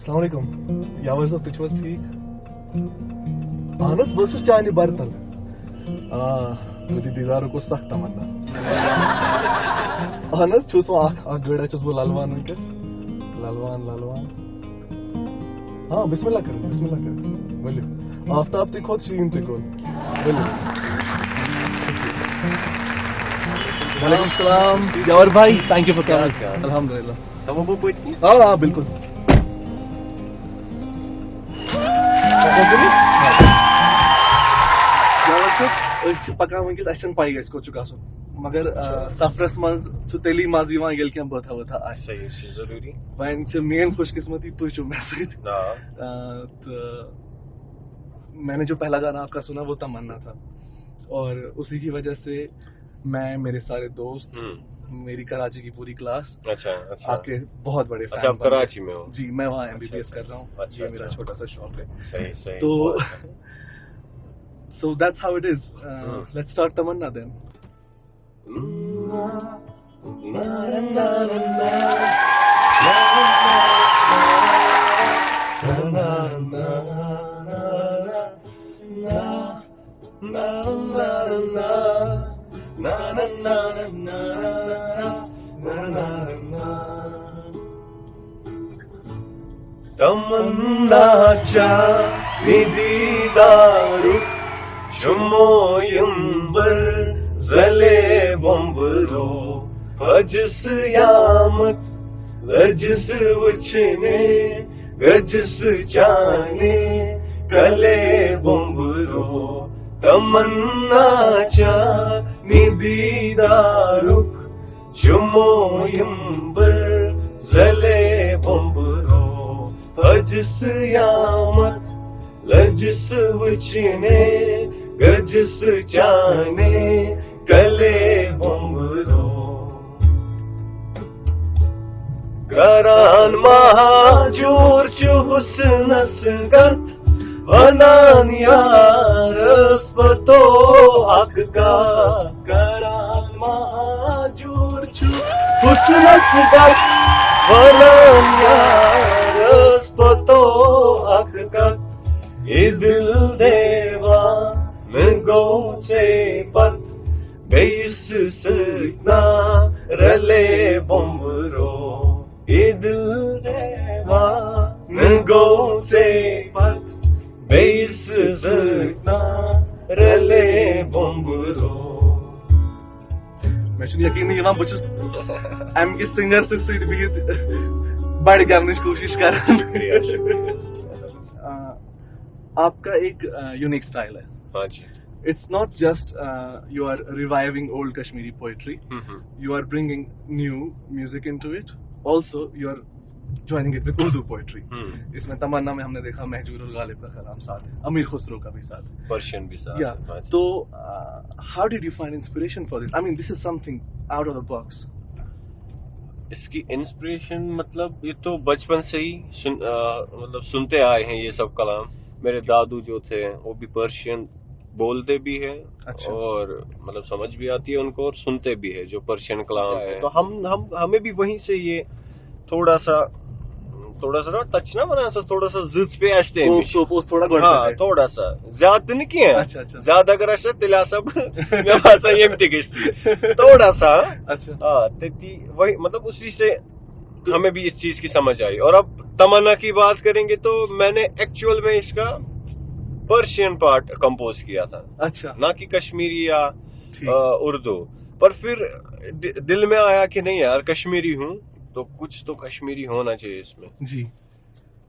Assalamu alaikum. Yavuz of Tichwas ठीक. Anas बस चाहनी बर्तन. मुझे दीदारों को सख्त तमन्ना. Anas चूसो आँख गड़ा चूसो लालवान उनके. लालवान. हाँ बिस्मिल्लाह करो. बोलिए. आफ्ताब तिखो शीन तिखो. बोलिए. वालेकुम सलाम. यावर भाई, थैंक यू फॉर कमिंग. अल्हम्दुलिल्लाह. Tamam bu poet ki? हाँ बिल्कुल. पका वंकिस असन पाई गस को चुका सो मगर सफरस मंज छु तेली माज यवान गेल के बथा सही जरूरी वैन छु मेन खुशकिस्मती तु छु मैं सहित तो मैंने जो पहला गाना आपका सुना वो तमन्ना था और उसी की वजह से मैं मेरे सारे दोस्त मेरी कराची की पूरी क्लास अच्छा आपके बहुत बड़े फैन. अच्छा आप कराची में हो? जी मैं वहाँ MBBS कर रहा हूँ. अच्छा, ये मेरा छोटा सा शॉप है. सही तो so that's how it is. Let's start Tamanna then. तमन्ना चाहे दीदारू शुमोयंबर जले बंबरो गजस यामत गजस वचने गजस चाने कले बंबरो तमन्ना चाहे दीदारू शुमोयंबर जले बंबरो गजस यामत लजस वचने गजस चाने कले बंबरो करान महाजोर चु हुस्नस गत वनान यारस पतो हक का करान महाजोर चु हुस्नस गत वनान यारस पतो हक का ये दिल देवा मैं गौ से पत बेस सकना रले बंबरो ये दिल देवा मैं गौ से पत बेस सकना रले बंबरो. मैं शुरू यकीन नहीं वहाँ बच्चों एम के सिंगर से सीट भी बढ़ गया हमने कोशिश कर. आपका एक यूनिक स्टाइल है. हाँ जी. It's not just you are reviving old Kashmiri poetry. You are bringing new music into it. Also, you are joining it with Urdu poetry. इसमें तमन्ना में हमने देखा महजूरुल गालिब का कलाम साथ है, अमीर खुसरो का भी साथ है, पर्शियन भी साथ है. तो how did you find inspiration for this? I mean, this is something out of the box. इसकी इंस्पिरेशन मतलब ये तो बचपन से ही मतलब सुनते आए हैं ये सब कलाम. मेरे दादू जो थे वो भी पर्शियन बोलते भी है. अच्छा. और मतलब समझ भी आती है उनको और सुनते भी है जो पर्शियन कलाम है. तो हमें भी वहीं से ये थोड़ा सा ना टच ना बना सा थोड़ा सा जिद पे आते हैं. हाँ थोड़ा सा ज्यादा नहीं किया. अच्छा. ज्यादा कर तिला सब ये थोड़ा सा. अच्छा. हाँ वही मतलब उसी से हमें भी इस चीज की समझ आई. और अब तमन्ना की बात करेंगे तो मैंने एक्चुअल में इसका पर्शियन पार्ट कंपोज किया था. अच्छा. ना कि कश्मीरी या उर्दू. पर फिर दिल में आया कि नहीं यार कश्मीरी हूँ तो कुछ तो कश्मीरी होना चाहिए इसमें. जी.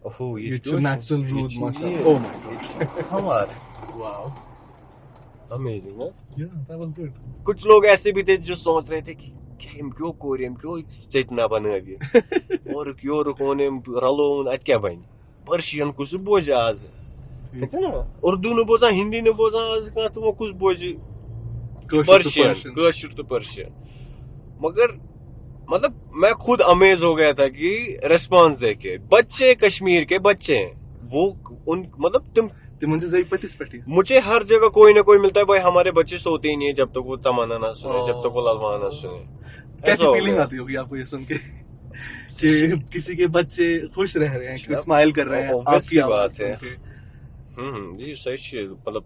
ओह ये नेचुरल रूट माशाल्लाह. Oh my God. हमारे वाओ अमेजिंग. या दैट वाज गुड. कुछ लोग ऐसे भी थे जो सोच रहे थे कि क्यों कोरियम क्यों स्टेटना बनावी और क्यों रुकोने रलोन अत क्या बन पर्शियन कुछ बोझ आज उर्दू न बोझा हिंदी न बोझा आज का तो कुछ बोझ पर्शियन तो पर्शियन. मगर मतलब मैं खुद अमेज हो गया था कि रिस्पांस देके बच्चे कश्मीर के बच्चे हैं वो उन मतलब मुझे हर जगह कोई ना कोई मिलता है. भाई हमारे बच्चे सोते ही नहीं है जब तक वो तमन्ना ना सुने जब तक वो लालवान ना सुने. कैसी फीलिंग आती होगी आपको ये सुन के? कि किसी के बच्चे खुश रह रहे हैं, स्माइल कर रहे हैं आपकी आवाज सुन के। ये सही मतलब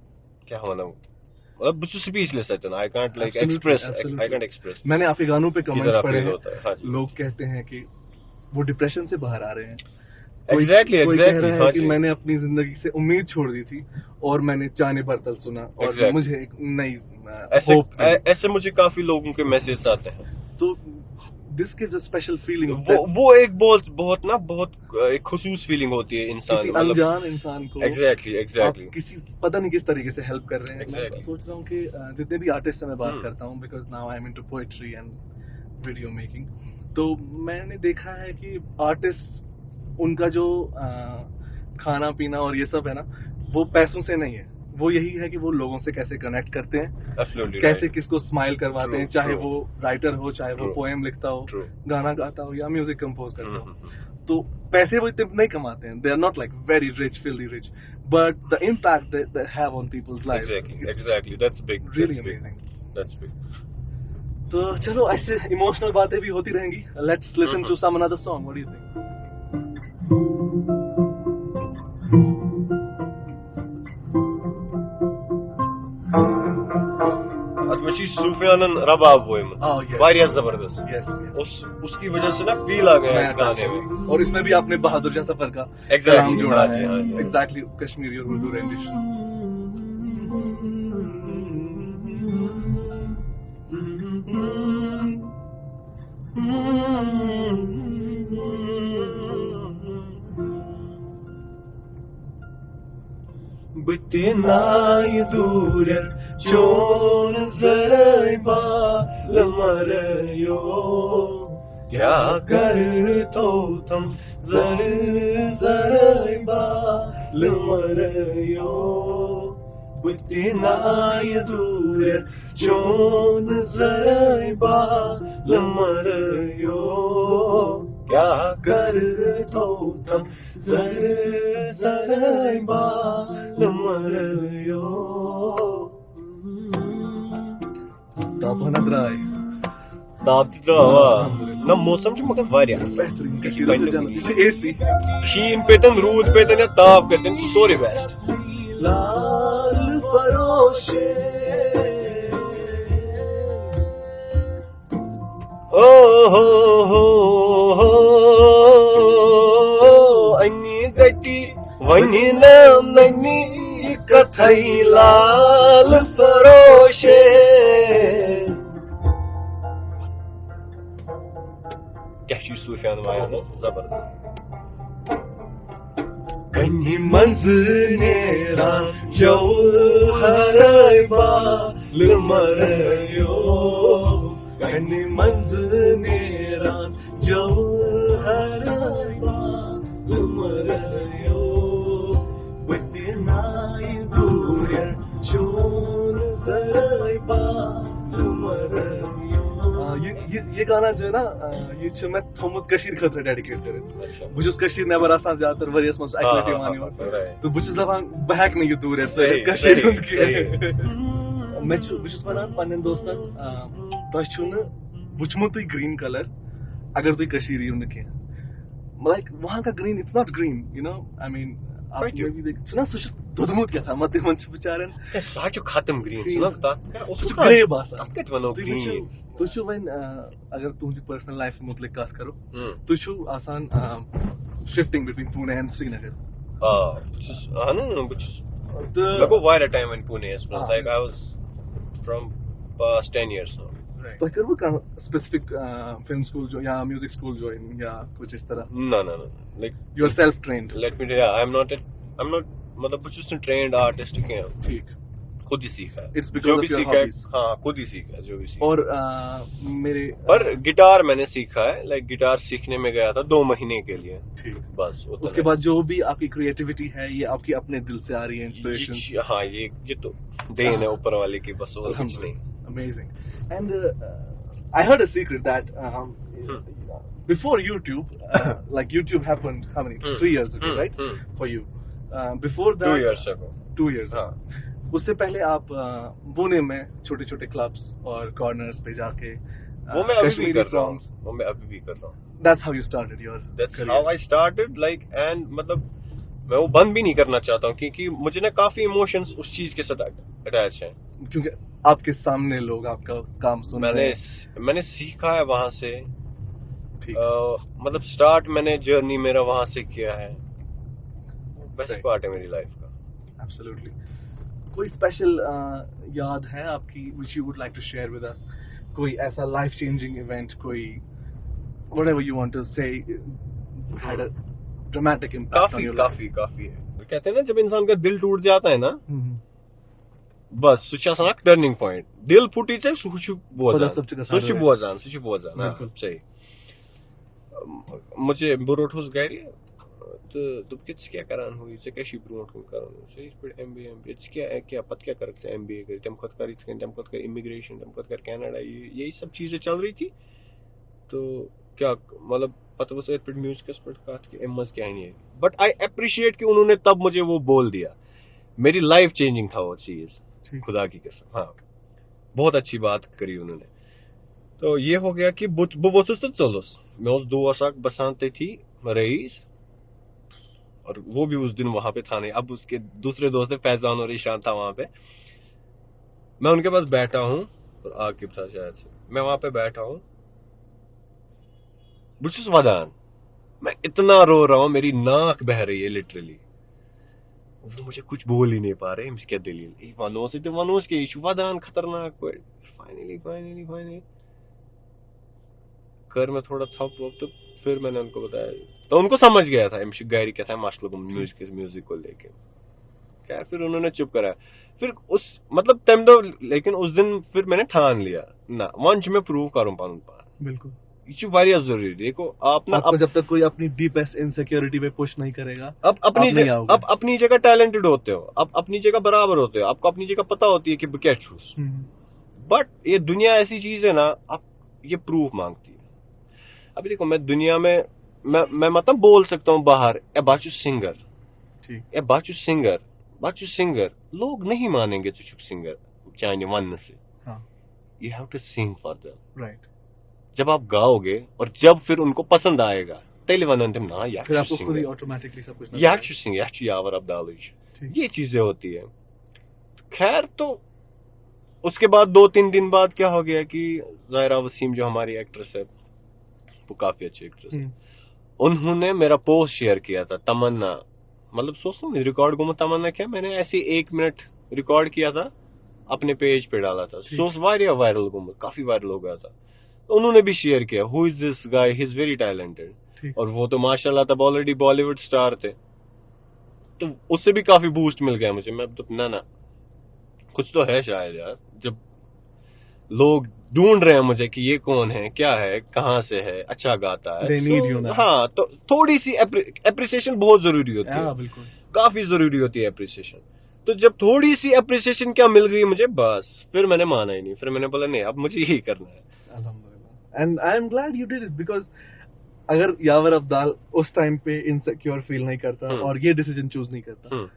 क्या होना मतलब बस स्पीचलेस है I can't like express I can't express. मैंने आपके गानों पे कमेंट्स पढ़े हैं, हाँ लोग कहते हैं कि वो डिप्रेशन से बाहर आ रहे हैं। एग्जैक्टली कोई कह रहा है कि मैंने अपनी जिंदगी से उम्मीद छोड़ दी थी और मैंने जाने बरतल सुना और मुझे एक नई होप। ऐसे मुझे काफी लोगों के मैसेज आते हैं, तो this gives a special feeling. वो एक बहुत एक खुशूस फीलिंग होती है इंसान, किसी अनजान इंसान को एग्जैक्टली किसी पता नहीं किस तरीके से हेल्प कर रहे हैं। मैं सोच रहा हूँ कि जितने भी आर्टिस्ट से मैं बात करता हूँ, because now I am into poetry and video making, तो मैंने देखा है कि आर्टिस्ट उनका जो खाना पीना और ये सब है ना, वो पैसों से नहीं है, वो यही है कि वो लोगों से कैसे कनेक्ट करते हैं, कैसे किसको स्माइल करवाते हैं, चाहे वो राइटर हो, चाहे वो पोएम लिखता हो, गाना गाता हो या म्यूजिक कंपोज करता हो। तो पैसे वो इतने नहीं कमाते हैं, they are not like very rich, filthy rich, but the impact they have on people's lives, exactly that's big, really amazing, that's big. तो चलो ऐसे इमोशनल बातें भी होती रहेंगी। Let's listen to some another song, what do you think? सूफियानन रबाब वो वारिया जबरदस्त, उसकी वजह से ना फील आ गया गाने में। और इसमें भी आपने बहादुर शाह सफर का एग्जैक्टली जोड़ा है, एग्जैक्टली कश्मीरी और Urdu rendition. Bitnai durer chon zarai baal marayo, kya karto tum zarai baal marayo. Bitnai durer chon zarai baal marayo, kya karto tum zarai baal मरयो। ना मौसम च मगर वारिया एसी शीन पेतन रूद पेतन या ताप पेतन सोरे बेस्ट। लाल फरोशे ओ हो अन्नी गटी वनी नाम ननी कथई लाल फरोशे। क्या सूफियान वाया ना जबरदस्त। कन्नी मंजनेरा जौहर बाल मरयो, कन्नी मंजनेरा जौहर बाल मरयो। ये गाना जो है ना, ये मैं थोमुत कशीर खतर डेडिकेट करे। बस कशीर नेबर आसान ज्यादातर वरियस मस एक्टिविटी मानी हो, तो बस दफान बहक नहीं दूर है कशीर उनकी। मैं बस वनान पन्न दोस्तन तह छु वुचमुत ग्रीन कलर अगर तुम कशीर यू न लाइक वहाँ का green, it's not green, you know, I mean आपने भी देख सुना सुश दुदमुत क्या था मत मंच बेचारन साचो खत्म ग्रीन सुनता उस ग्रे बासा कत वनो ग्रीन तुझु वन अगर तुझी पर्सनल लाइफ मुतलिक कथ करो तुझु आसान shifting between Pune and Srinagar. I know, but like over time in Pune, like I was from past 10 years now. तो कर वो स्पेसिफिक फिल्म स्कूल जो या म्यूजिक स्कूल ज्वाइन या कुछ इस तरह? No, like you are self trained. Let me tell you, I'm not मतलब कुछ trained artist क्या ठीक खुद ही सीखा है। It's because of your hobbies. हाँ खुद ही सीखा जो भी सीखा। और मेरे पर गिटार मैंने सीखा है, लाइक गिटार सीखने में गया था 2 महीने के लिए। ठीक बस उसके बाद जो भी आपकी क्रिएटिविटी है ये आपकी अपने दिल से आ रही है, इंस्पिरेशन? हाँ ये तो देन है ऊपर वाले की, बस और कुछ नहीं। Amazing. And I heard a secret that before YouTube, like YouTube happened how many 3 years ago, right? For you, before that 2 years ago. उससे पहले आप पुणे में छोटे छोटे क्लब्स और कॉर्नर्स पे जाके वो मैं अभी भी कर रहा हूँ, that's how you started your That's career. how I started, like, and मतलब मैं वो बंद भी नहीं करना चाहता हूँ क्योंकि मुझे ना काफी इमोशंस उस चीज के साथ अटैच हैं। क्योंकि आपके सामने लोग आपका काम सुन रहे हैं। मैंने सीखा है वहां से। ठीक। मतलब स्टार्ट मैंने जर्नी मेरा वहां से किया है। Best Right. पार्ट है मेरी लाइफ का। Absolutely. कोई स्पेशल याद है आपकी which you would like to share with us? कोई ऐसा life changing event, कोई whatever you want to say had a dramatic impact on your life? काफी है। कहते हैं ना जब इंसान का दिल टूट जाता है ना, Mhm. बस सु छ आसान टर्निंग पॉइंट। दिल फुटीचे सु छ बोझान सु छ बोझान बिल्कुल सही। मुझे बुरोठोस गैरी तो दुबके क्या करान हुई से कैसी ब्रोट को करान सही पर एमबीए क्या पत क्या कर एमबीए कर तम खुद कर इमिग्रेशन तम खुद कर कनाडा यही सब चीजें चल रही थी। तो क्या मतलब पता बस पर म्यूजिक पर कत कि एम क्या नहीं है, बट आई अप्रिशिएट कि उन्होंने तब मुझे वो बोल दिया। मेरी लाइफ चेंजिंग था वो चीज, खुदा की कसम। हाँ, बहुत अच्छी बात करी उन्होंने। तो ये हो गया कि वो तो चलोस मैं उस 2 वर्ष बसान थी रईस, और वो भी उस दिन वहां पे था नहीं। अब उसके दूसरे दोस्त फैजान और ईशान था वहां पे। मैं उनके पास बैठा हूँ और आकिब था शायद से, मैं वहां पे बैठा हूँ बुशुस वदान, मैं इतना रो रहा हूँ, मेरी नाक बह रही है लिटरली। वो मुझे कुछ बोल ही नहीं पा रहे। क्या दलील वनोस के इशू वदान खतरनाक पे फाइनली कर मैं थोड़ा थप वप, तो फिर मैंने उनको बताया तो उनको समझ गया था एमशी गैरी क्या था मसला म्यूजिक को लेके। खैर फिर उन्होंने चुप कराया। फिर उस मतलब तम दो, लेकिन उस दिन फिर मैंने ठान लिया ना वन मैं प्रूव करूं पान पान। बिल्कुल ये वारिया जरूरी। देखो आप ना आपको जब तक कोई अपनी डीपेस्ट इनसिक्योरिटी पे पुश नहीं करेगा, अब अपनी जगह टैलेंटेड होते हो, अब अपनी जगह बराबर होते हो, आपको अपनी जगह पता होती है कि क्या चूज। बट ये दुनिया ऐसी चीज है ना, आप ये प्रूफ मांगती है। अभी देखो मैं दुनिया में मैं मतलब बोल सकता हूँ बाहर ए बाचू सिंगर लोग नहीं मानेंगे तुझ सिंगर चाहे वन से। You have to sing for them. Right. जब आप गाओगे और जब फिर उनको पसंद आएगा तेले वन तुम ना फिर आपको खुद ही ऑटोमेटिकली सब कुछ यावर अब्दाल, ये चीजें होती है। खैर तो उसके बाद 2-3 दिन बाद क्या हो गया कि ज़ाहिरा वसीम जो हमारी एक्ट्रेस है, वो काफी अच्छी एक्ट्रेस है, उन्होंने मेरा पोस्ट शेयर किया था तमन्ना, मतलब सोचो रिकॉर्ड को तमन्ना क्या, मैंने ऐसे 1 मिनट रिकॉर्ड किया था अपने पेज पे डाला था। सोच वारिया वायरल गुम, काफी वायरल हो गया था। तो उन्होंने भी शेयर किया who is this guy, he is very talented. और वो तो माशाल्लाह तब ऑलरेडी बॉलीवुड स्टार थे, तो उससे भी काफी बूस्ट मिल गया मुझे। मैं तो ना कुछ तो है शायद यार, जब लोग ढूंढ रहे हैं मुझे कि ये कौन है, क्या है, कहाँ से है, अच्छा गाता है। हाँ, तो थोड़ी सी एप्रिसिएशन बहुत जरूरी होती है। बिल्कुल काफी जरूरी होती है एप्रिसिएशन। तो जब थोड़ी सी एप्रिसिएशन क्या मिल गई मुझे, बस फिर मैंने माना ही नहीं। फिर मैंने बोला नहीं, अब मुझे यही करना है। And I am glad you did it, because अगर यावर अब्दाल उस टाइम पे इनसिक्योर फील नहीं करता और ये डिसीजन चूज नहीं करता,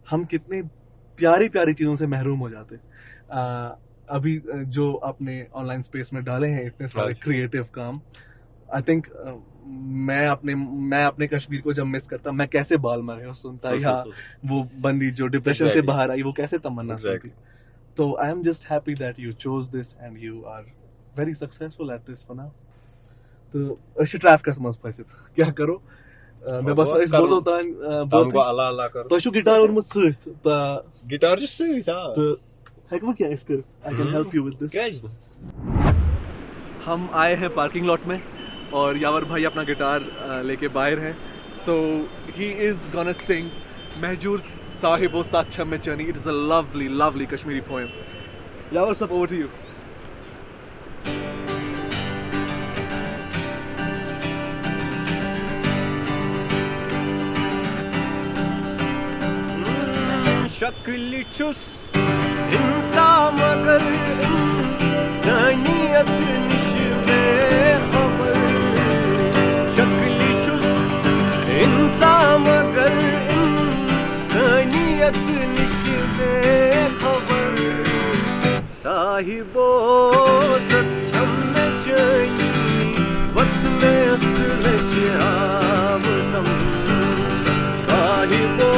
हम कितने प्यारी चीजों से महरूम हो जाते। अभी जो आपने ऑनलाइन स्पेस में डाले हैं इतने सारे क्रिएटिव काम, आई थिंक मैं अपने कश्मीर को जब मिस करता, मैं कैसे बाल मारे सुनता, या वो बंदी जो डिप्रेशन से बाहर आई वो कैसे तमन्ना सुनती। तो I am just happy that you chose this and you are very successful at this for now. तो शिट्राफ का समझ पाइसे क्या करो, मैं बस इस बोलतान अल्लाह कर तो शो गिटार और मुझ गिटार जिससे था तो हैक क्या इसकर I can help you with this. हम आए हैं पार्किंग लॉट में और यावर भाई अपना गिटार लेके बाहर हैं। सो ही इज गोना सिंग महजूर साहिबो साच्छम में चनी। It is a lovely Kashmiri poem. Yawar सब ओवर टू यू। शक्ल चुस इंसान मगर इंसानियत निश्बे खबर, शक्ल चुस इंसान मगर इंसानियत निश्बे खबर, साहिबो सच्चम में चनी वक्त में वो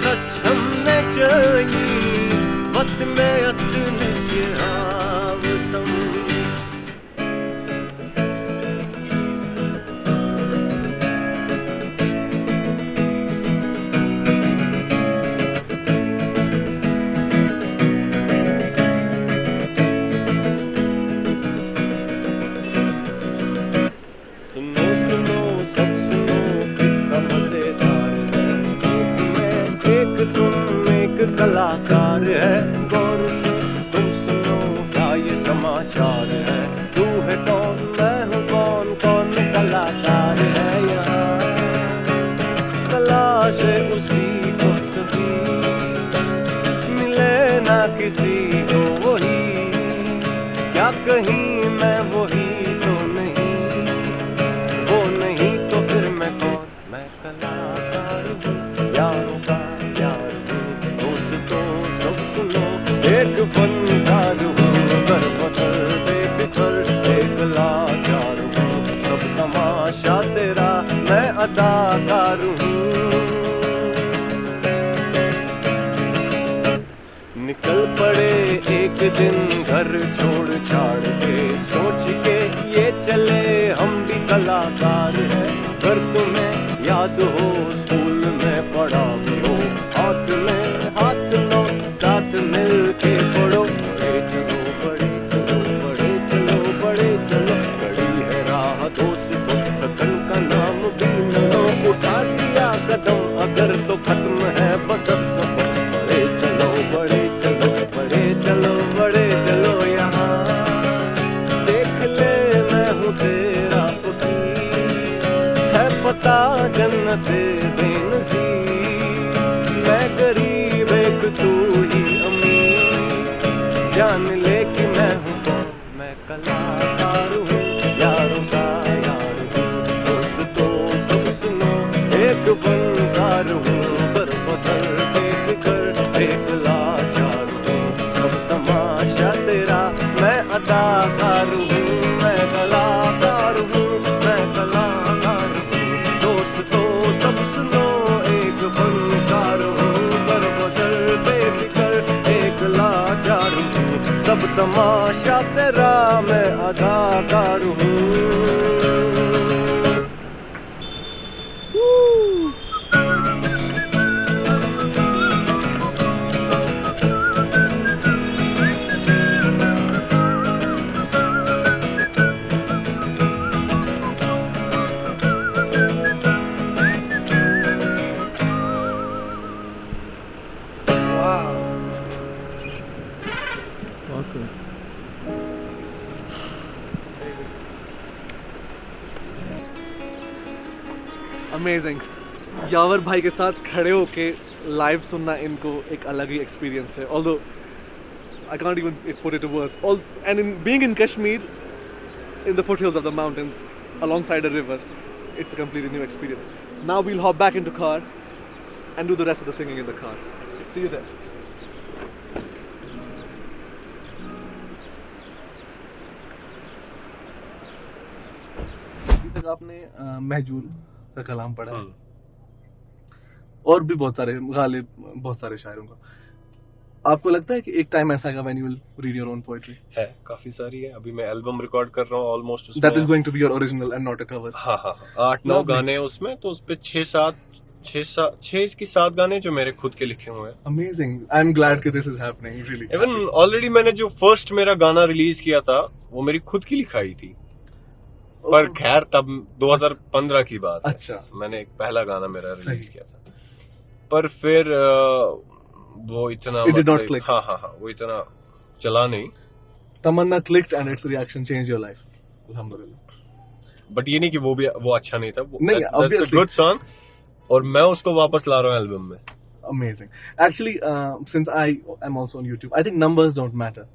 सक्षम में चाहिए वक्त में असल आवतम कलाकार है गौर से तुम सुनो क्या ये समाचार है तू है कौन मैं हूँ कौन कौन कलाकार है यहाँ तलाश है उसी को सभी मिले ना किसी को वही क्या कहीं मैं वही तो नहीं वो नहीं तो फिर मैं कौन मैं कलाकार हूँ यारों का एक फनकार हूँ कर बदल बेफिक्र एक लाचार हूँ सब तमाशा तेरा मैं अदाकार हूँ निकल पड़े एक दिन घर छोड़ छाड़ के सोच के ये चले हम भी कलाकार हैं अगर तुम्हें याद हो स्कूल में पढ़ा भी हो हाथ में हाथ लो साथ मिल के पढ़ो बड़े चलो बड़े चलो बड़े चलो बड़े चलो कड़ी है राह दोस्तों थकन का नाम भी लो उठा दिया कदम अगर तो खत्म है बस अब सब बड़े चलो बड़े चलो बड़े चलो बड़े चलो यहाँ देख ले मैं हूँ तेरा फकीर है पता जन्नत बेनज़ीर मैं गरीब एक तू ही जान ले कि मैं हूँ कौन मैं कलाकार हूँ यारों का यार हूँ दोस्तों सब सुनो एक फनकार हूँ पर बदल बेफिक्र एक लाचार हूँ सब तमाशा तेरा मैं अदाकार हूँ मैं कलाकार हूँ मैं कलाकार हूँ दोस्तों सब सुनो एक फनकार हूँ पर बदल बेफिक्र एक लाचार हूँ सब तमाशा तेरा मैं अदाकार हूँ Awesome. Amazing. यावर भाई के साथ खड़े होके लाइव सुनना इनको एक अलग ही एक्सपीरियंस है. Although I can't even put it to words. And in being in Kashmir, in the foothills of the mountains, alongside a river, it's a completely new experience. Now we'll hop back into car and do the rest of the singing in the car. See you there. आपने महजूर का कलाम पढ़ा है और भी बहुत सारे गालिब बहुत सारे शायरों का. आपको लगता है कि एक टाइम ऐसा आएगा when you will read your own poetry? है, काफी सारी है. अभी मैं एल्बम रिकॉर्ड कर रहा हूँ almost. That is going to be your original and not a cover. हाँ हाँ 8-9 गाने उसमें, तो उस पे 6 गाने जो मेरे खुद के लिखे हुए हैं. अमेजिंग. आई एम ग्लैड कि this is happening. Really. Even already मैंने जो फर्स्ट मेरा गाना रिलीज किया था वो मेरी खुद की लिखाई थी. पर खैर तब 2015 की बात है. अच्छा. मैंने एक पहला गाना मेरा रिलीज किया था, पर फिर वो इतना हाँ वो इतना चला नहीं. Tamanna clicked and its reaction change your life. अल्हम्दुलिल्लाह. बट ये नहीं कि वो अच्छा नहीं था. नहीं, गुड सॉन्ग और मैं उसको वापस ला रहा हूँ एल्बम में. Amazing. Actually, since I am also on YouTube, I think numbers don't matter.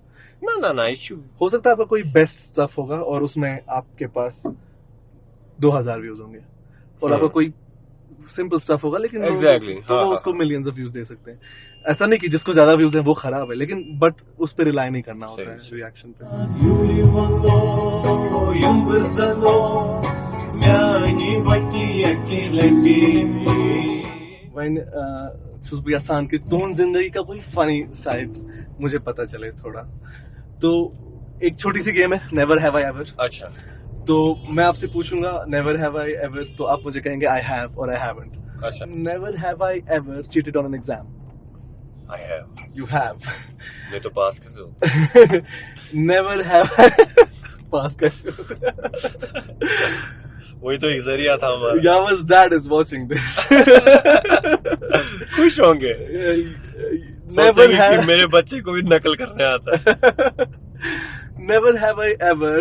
ना इश्यू. हो सकता है आपका कोई बेस्ट स्टफ होगा और उसमें आपके पास 2000 व्यूज होंगे और आपका कोई सिंपल स्टफ होगा लेकिन exactly. वो उसको मिलियंस ऑफ व्यूज दे सकते हैं. ऐसा नहीं कि जिसको ज्यादा व्यूज हैं वो खराब है, लेकिन बट उस पर रिलाई नहीं करना होता है रिएक्शन पे. वहीं छुस भी आसान कि तुम जिंदगी का कोई फनी साइड मुझे पता चले थोड़ा। तो एक छोटी सी गेम है, नेवर हैव आई एवर। अच्छा, तो मैं आपसे पूछूंगा नेवर हैव आई एवर, तो आप मुझे कहेंगे आई हैव और आई हैवंट। अच्छा। Never have I ever cheated on an exam. I have. You have. मैं तो पास कैसे हूँ? नेवर हैव पास कैसे वही तो एक जरिया था हमारा। Yava's dad is watching this. खुश होंगे। Never सोचेंगे have कि मेरे बच्चे को भी नकल करने आता है। Never have I ever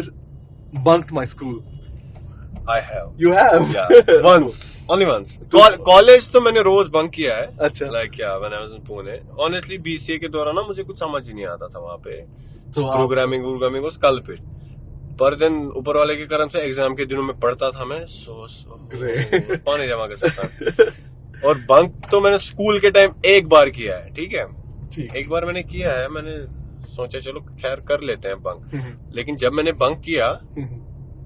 bunked my school. I have. You have? Yeah. Once. Only once. College तो मैंने रोज बंक किया है। अच्छा। Like yeah, when I was in Pune. Honestly, BCA के दौरान ना मुझे कुछ समझ ही नहीं आता था वहाँ पे। तो प्रोग्रामिंग वो कल पे। पर दिन ऊपर वाले के कारण से एग्जाम के दिनों में पढ़ता था मैं। पानी जमा कर सकता। और बंक तो मैंने स्कूल के टाइम एक बार किया है, ठीक है? एक बार मैंने किया है, मैंने सोचा चलो खैर कर लेते हैं बंक। लेकिन जब मैंने बंक किया,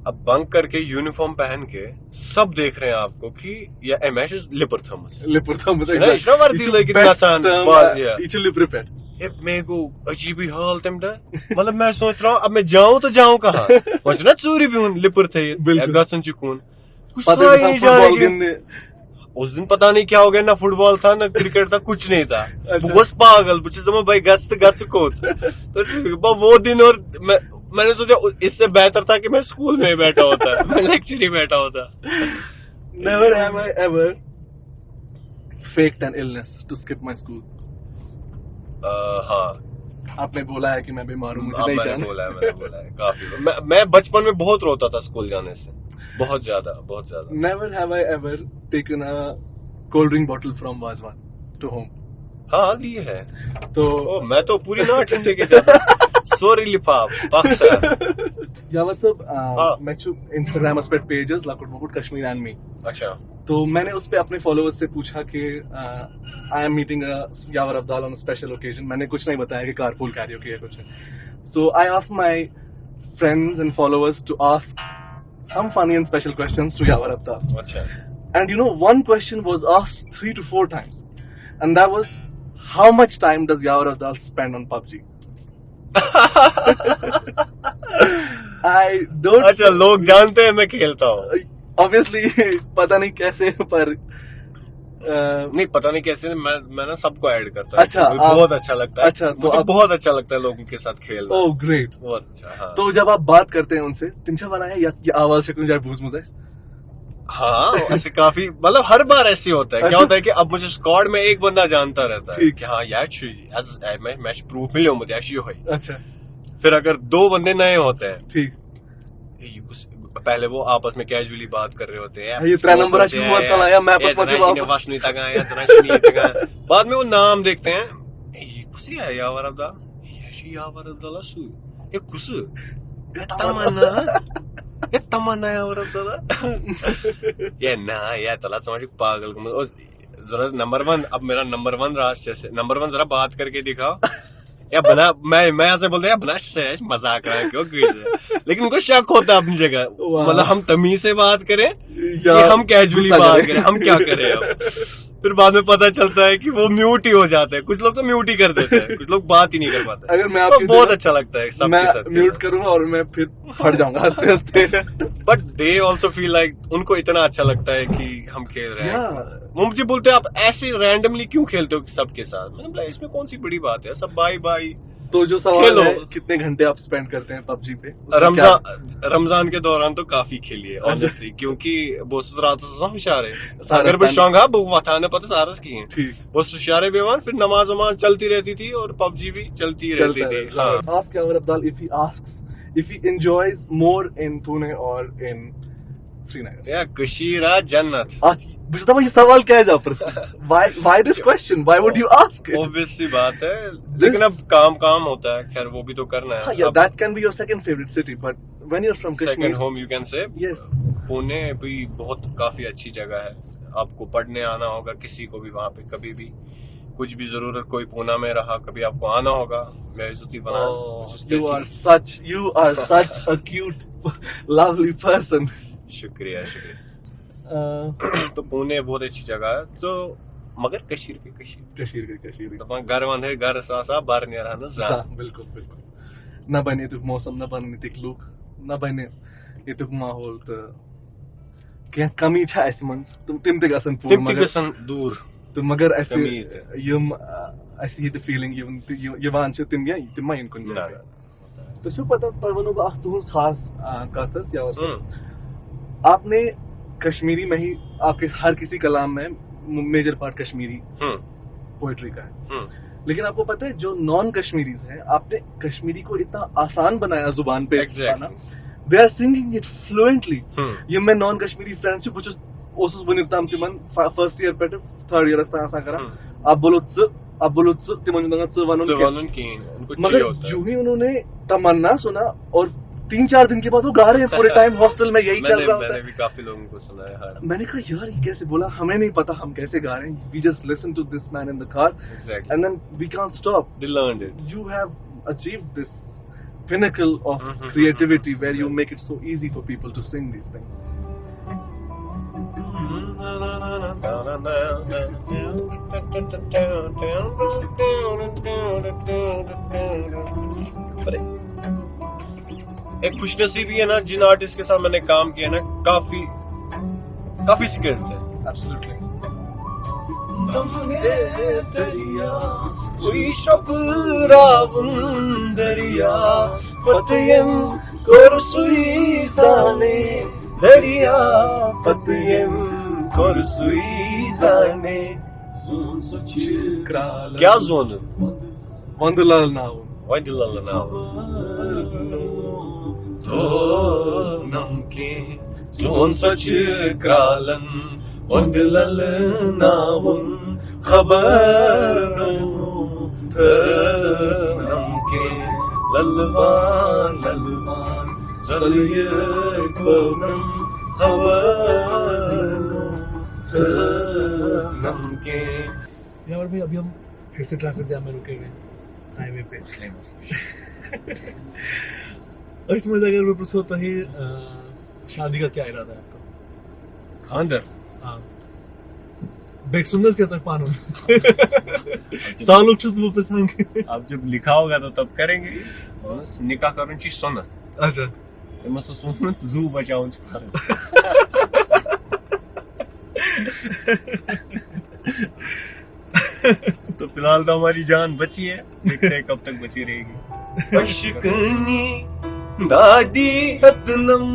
अब बंक करके यूनिफॉर्म पहन के सब देख रहे हैं आपको कि या एमएस लिपरथम्स मेरे को अजीब ही हाल तमदा। मतलब मैं सोच रहा हूँ अब मैं जाऊँ तो जाऊँ कहाँ? ना चोरी भी हूँ लिपर थे गसन चुकून कुछ नहीं जाने। उस दिन पता नहीं क्या हो गया, ना फुटबॉल था ना क्रिकेट था, कुछ नहीं था। बस पागल भाई गस को तो वो दिन। और मैंने सोचा इससे बेहतर था कि मैं स्कूल में बैठा होता, मैं लेक्चर ही बैठा होता। Never have I ever faked an illness to skip my school. हाँ, आपने बोला है कि मैं बीमार हूँ, मुझे नहीं जाना। मैंने बोला है काफी। मैं बचपन में बहुत रोता था स्कूल जाने से, बहुत ज्यादा। Never have I ever taken a cold drink bottle from Vazwan to home. हाँ लिए है तो मैं तो पूरी ना ठंडे के जाता। Sorry लिफाफ यावर साहब, मैं इंस्टाग्राम पे पेजेस लाकुट मुकुट कश्मीर एंड मी। अच्छा। तो मैंने उस पे अपने फॉलोअर्स से पूछा कि I am meeting Yawar Abdal on special occasion. मैंने कुछ नहीं बताया कि कारपूल कैरियोके है कुछ है। So I asked my friends and followers to ask some funny and special questions to Yawar Abdal. Achha. And you know, one question was asked 3 to 4 times, and that was, how much time does Yawar Abdal spend on PUBG? I don't. अच्छा, लोग जानते हैं मैं खेलता हूँ। Obviously, पता नहीं कैसे, पर नहीं पता नहीं कैसे मैं ना सबको ऐड करता हूँ। अच्छा, बहुत अच्छा लगता है। अच्छा, तो मुझे बहुत अच्छा लगता है लोगों के साथ खेलना। ओह ग्रेट, बहुत अच्छा। हाँ। तो जब आप बात करते हैं उनसे, तिनछा वाला है या आवाज से कुछ जाए भूस मुझे? हाँ, ऐसे काफी, मतलब हर बार ऐसे होता है। क्या होता है कि अब मुझे स्क्वाड में एक बंदा जानता रहता है कि हाँ यार मैच प्रूफ मिले मुझे ऐसी हो। अच्छा। फिर अगर 2 बंदे नए होते हैं, ठीक, पहले वो आपस में कैजुअली बात कर रहे होते हैं, ये 3 नंबर बाद में वो नाम देखते हैं, ये खुशी है यावर अब्दाल, यावर अब्दाल खुश तमन्ना यावर अब्दाल ये ना यार तला समझ पागल जरा नंबर 1। अब मेरा नंबर 1 राष्ट्र से नंबर 1 जरा बात करके दिखाओ या बना। मैं ऐसे बोलते हैं बना मजाक रहा है क्यों, लेकिन उनको शक होता है अपनी जगह। मतलब हम तमीज से बात करें या हम कैजुअली बात करें, हम क्या करें अब? फिर बाद में पता चलता है कि वो म्यूट ही हो जाते हैं। कुछ लोग तो म्यूट ही कर देते हैं, कुछ लोग बात ही नहीं कर पाते। अगर मैं तो बहुत अच्छा लगता है सबके साथ। मैं म्यूट करूंगा और मैं फिर फट जाऊंगा हंसते हंसते। But they also feel like उनको इतना अच्छा लगता है कि हम खेल रहे हैं। वो मुझे बोलते हैं आप ऐसे रैंडमली क्यों खेलते हो सबके साथ? मैंने बोला इसमें कौन सी बड़ी बात है, सब बाई। तो जो सवाल है कितने घंटे आप स्पेंड करते हैं पबजी पे? रमजान के दौरान तो काफी खेली है ऑनेस्टली, क्योंकि बहुत हुशारे अगर भी शौक है वो पता सारस की है वो हुशारे बेवान। फिर नमाज वमाज चलती रहती थी और पबजी भी चलती रहती थी। Ask Yawar Abdal if he enjoys more in Pune or in Srinagar. Yeah, कशीरा जन्नत। बुझता ये सवाल क्या है Jafar? Why this question? Why would you ask it? Obviously बात है, लेकिन अब काम होता है, खैर वो भी तो करना है। Yeah, that can be your second favorite city, but when you're from Kashmir, second home you can say. Yes. Pune भी बहुत काफी अच्छी जगह है। आपको पढ़ने आना होगा किसी को भी वहाँ पे, कभी भी कुछ भी जरूरत, कोई पूना में रहा कभी आपको आना होगा। मेहजुती बना। You are such a cute, lovely person. शुक्रिया। तो पुणे बहुत अच्छी जगह है। तो मगर कशीर के कशीर दपान घर वंद है घर सासा बार नेरा न जा बिल्कुल न बने यतुक मौसम न बने यतुक लूक न बने यतुक माहौल तो क्या कमी छ अस मन तिम ते गसन पूर्ण मगर दूर तो मगर अस यम अस ये फीलिंग यवान छ तिम या तिम इन कुन जाय तो छु पता तो वनो अख तुहस खास कथ या आपने कश्मीरी में ही आपके हर किसी कलाम में मेजर पार्ट कश्मीरी पोएट्री का है, लेकिन आपको पता है जो नॉन कश्मीरीज हैं आपने कश्मीरी को इतना आसान बनाया जुबान पे गाना, they are singing it fluently. ये मैं नॉन कश्मीरी फ्रेंड्स कुछ ओसुस बनिरताम तिमन फर्स्ट ईयर पे थर्ड ईयर अस्ता आसा करा आप बोलो तिमन दंगा च वनन के मगर यूं ही उन्होंने तमन्ना सुना और 3-4 दिन के बाद वो गा रहे हैं पूरे टाइम हॉस्टल में यही चल रहा है। मैंने भी काफी लोगों को सुना है। हाँ। मैंने कहा यार ये कैसे बोला, हमें नहीं पता हम कैसे गा रहे हैं, we just listen to this man in the car and then we can't stop, they learned it. You have achieved this pinnacle of creativity where you make it so easy for people to sing these things. एक खुशनसीबी है ना जिन artist के साथ मैंने काम किया ना, काफी स्किल्स है। Absolutely. दरिया पतयम कोरसुई जाने दरिया पतयम कोरसुई जाने क्या जोन Vandalal now. तो नमके जोन सच क्रालन वंदलल नावुन खबर नमके ललवान चलिए कोनम खबर नमके। यार भाई अभी हम फिर से ट्रैफिक जाम में रुके हुए हाईवे पे और इसमें अगर मैं पूछूं तो ही शादी का क्या इरादा है आपका? खानदर हाँ बेक सुंदर कहता है पानो तालुक चुस्त वो पसंद। अब जब लिखा होगा तो तब करेंगे। निकाह करने की सुन्नत। अच्छा मसला सुन्नत जू बचाऊं तो फिलहाल तो हमारी जान बची है, देखते हैं कब तक बची रहेगी। अशकनी दादी हतनम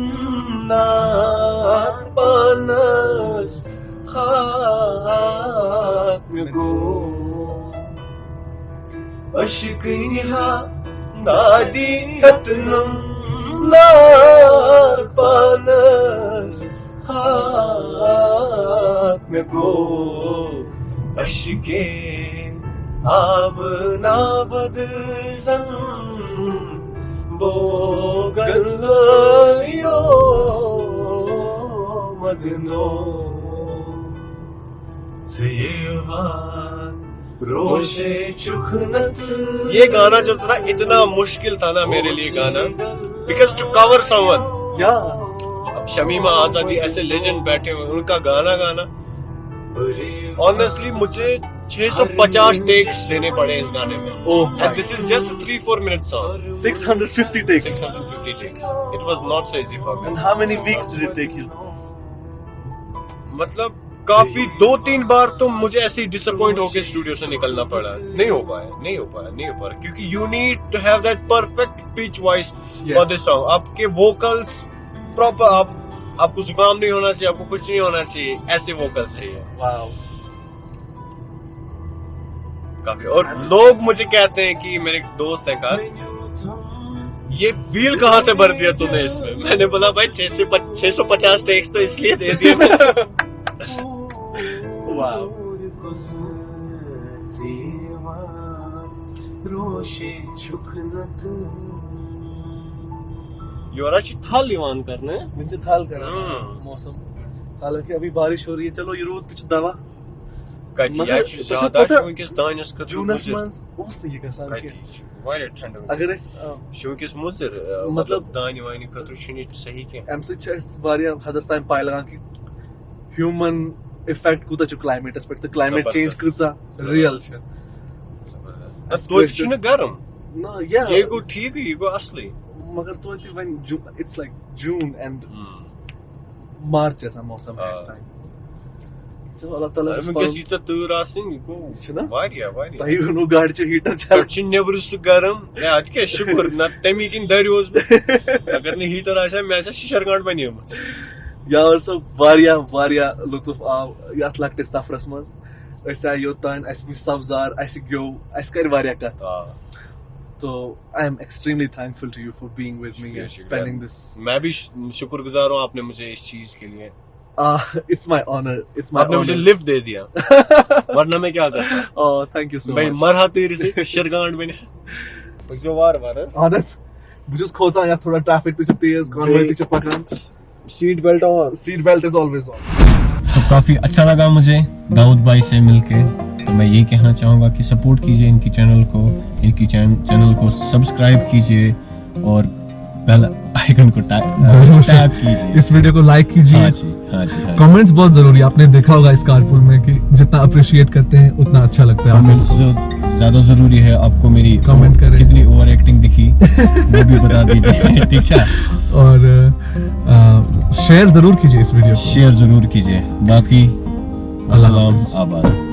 नार पानस खाक में गो अशकनी दादी हतनम नार पानस खाक में गो अशके आब नाबद सन बोगलो मदनो रोशे चुखनत। ये गाना जो था इतना मुश्किल था ना मेरे लिए गाना, बिकॉज टू कवर समवन। क्या अब शमीमा आजादी ऐसे लेजेंड बैठे हुए, उनका गाना ऑनेस्टली मुझे 650 टेक्स देने पड़े इस गाने में। And this is just 3-4 minute song. 650 takes. 650 takes. It was not so easy for me. And how many weeks did it take you? मतलब काफी 2-3 बार तो मुझे ऐसे ही डिसअपॉइंट होकर स्टूडियो से निकलना पड़ा। नहीं हो पाया क्योंकि you need to have that perfect pitch voice for this song. आपके वोकल्स प्रॉपर, आपको जुकाम नहीं होना चाहिए, आपको कुछ नहीं होना चाहिए, ऐसे वोकल्स चाहिए। वाओ काफी। और लोग मुझे कहते हैं कि मेरे दोस्त है का ये फील कहाँ से भर दिया तूने इसमें। मैंने बोला भाई 650 टेक्स तो इसलिए दे दिए। वाओ युवराज थाल लिवान करने मुझे थाल करना मौसम, हालांकि अभी बारिश हो रही है। चलो ये रोज कुछ दवा जूनस मंथ उस ये गसान के वारिया ठंड अगर शोकिस मुजर मतलब दानी वानी खतर छुनी सही के एम से वारिया हदस टाइम पाए लगा कि ह्यूमन इफेक्ट कूता छु क्लाइमेटस पे तो क्लाइमेट चेंज कूता रियल छ तो छुन गरम no yeah ये गो ठीक ये गो असली मगर तो when it's like June and March ऐसा मौसम है इस टाइम चलो अल्लाह ताला मैं किसी से तूर आसिंग को छना वारिया भाई नो गाड़ी च हीटर चल छ नेबर सु गरम मैं आज के शुक्र न तमी किन दरियोस अगर ने हीटर आशा मैं ऐसा शिशरगांड बनियो यार सब वारिया लुत्फ आव यात लगते सफरस मज ऐसा योतान ऐसे सब्जार ऐसे गयो ऐसे कर वारिया का तो I am extremely thankful to you for being with me and spending this मैं भी शुक्रगुजार हूं आपने मुझे इस चीज के लिए it's my honor आपने मुझे लिफ्ट दे दिया वरना मैं क्या करता oh thank you so भाई much मरहा तेरे से शिशरगांड बने जो वार honest मुझे खोता या थोड़ा ट्रैफिक तो तेज कॉन्वॉय तो पकड़न seat belt on seat belt is always on तो काफ़ी अच्छा लगा मुझे दाऊद भाई से मिलके। तो मैं यही कहना चाहूँगा कि सपोर्ट कीजिए इनकी चैनल को, इनकी चैनल को सब्सक्राइब कीजिए और बेल आइकन को जरूर टैप कीजिए। इस वीडियो को लाइक कीजिए। हाँ जी, हाँ जी, हाँ जी। कमेंट्स बहुत जरूरी है, आपने देखा होगा इस कारपूल में कि जितना अप्रिशिएट करते हैं उतना अच्छा लगता है। कमेंट्स जो ज्यादा जरूरी है, आपको मेरी कमेंट करें कितनी ओवर एक्टिंग दिखी वो भी बता दीजिए, ठीक है। और शेयर जरूर कीजिए इस वीडियो को। शेयर जरूर कीजिए। बाकी अल्लाह अस्सलाम हाफ़िज़। आबाद।